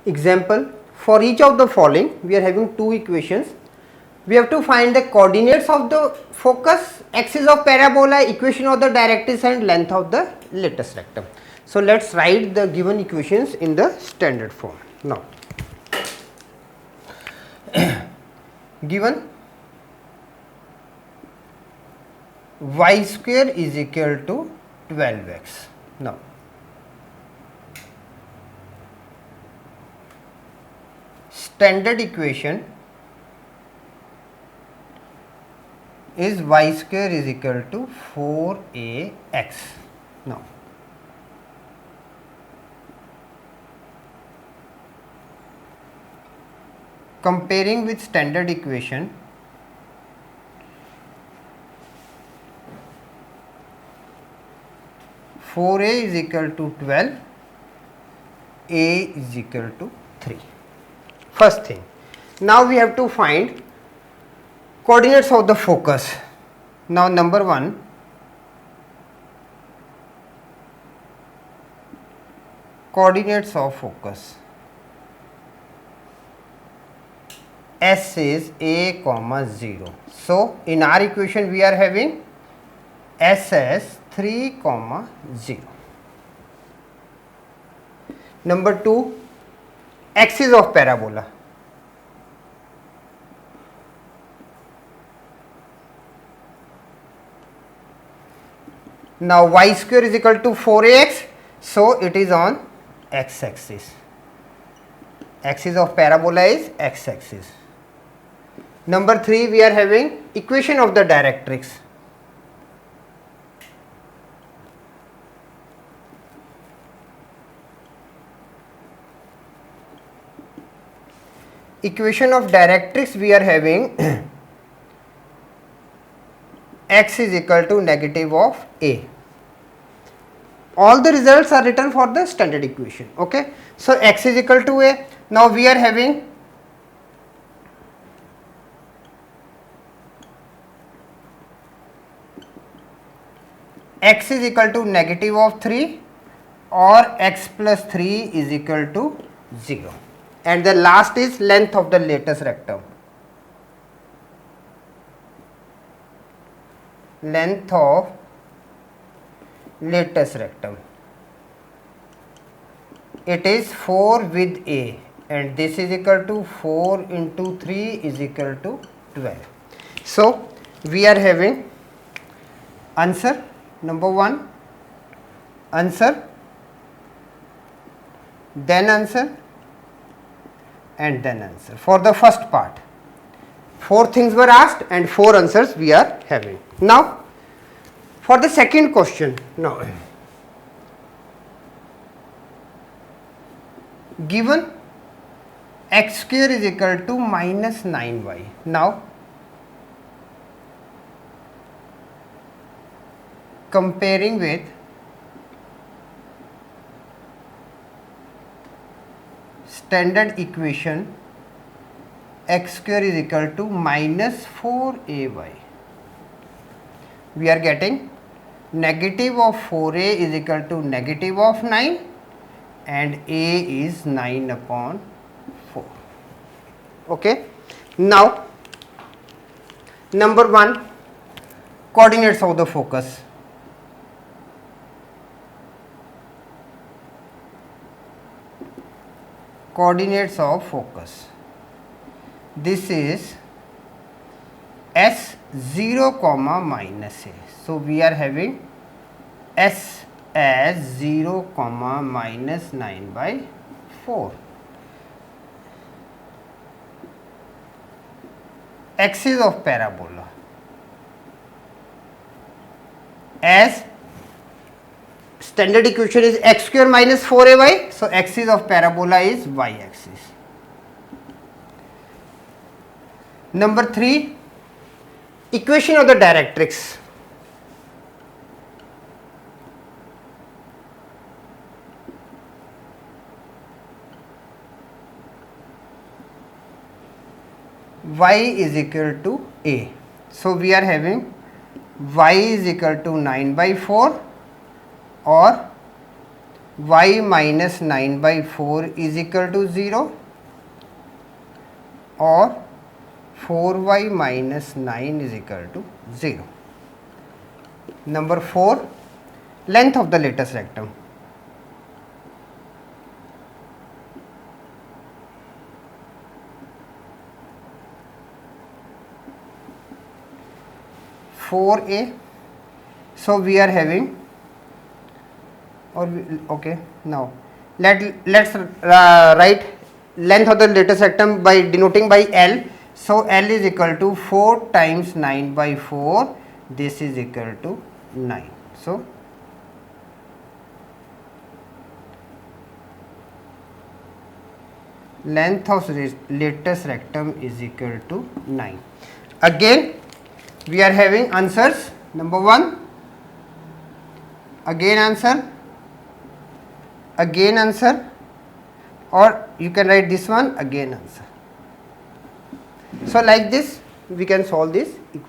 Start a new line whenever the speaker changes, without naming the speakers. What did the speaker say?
Example, for each of the following we are having two equations. We have to find the coordinates of the focus, axis of parabola, equation of the directrix and length of the latus rectum. So let's write the given equations in the standard form. Now given y square is equal to 12x. Now standard equation is y square is equal to 4ax. Now comparing with standard equation, four a is equal to 12, a is equal to 3. First thing, now we have to find coordinates of the focus. Now number 1, coordinates of focus. S is a comma 0. So in our equation we are having S as 3 comma 0. Number 2, axis of parabola. Now y square is equal to 4ax, so it is on x axis. Axis of parabola is x axis. Number 3, we are having equation of the directrix. Equation of directrix we are having x is equal to negative of a. All the results are written for the standard equation. Okay. So x is equal to a. Now we are having x is equal to negative of 3 or x plus 3 is equal to 0. And the last is length of the latus rectum. Length of latus rectum. It is 4 with a, and this is equal to 4 into 3 is equal to 12. So we are having answer number 1, answer, then answer, and then answer. For the first part, 4 things were asked and 4 answers we are having. Now for the second question, now given x square is equal to minus 9y. Now comparing with standard equation, x square is equal to minus 4ay. We are getting negative of 4a is equal to negative of 9 and a is 9 upon 4. Okay. Now number 1, coordinates of the focus. Coordinates of focus. This is s 0 comma minus a. So we are having s as 0 comma minus 9 by 4. Axis of parabola. As standard equation is x square minus 4ay, so axis of parabola is y axis. Number 3, equation of the directrix. Y is equal to a. So we are having y is equal to 9 by 4 or y minus 9 by 4 is equal to 0 or 4y minus 9 is equal to 0. Number 4, length of the latus rectum. (4a). So we are having, okay, now let's write length of the latus rectum by denoting by L. So L is equal to 4 times 9 by 4. This is equal to 9. So length of latus rectum is equal to 9. Again we are having answers. Number 1, again answer, or you can write this one, again answer. So like this we can solve this equation.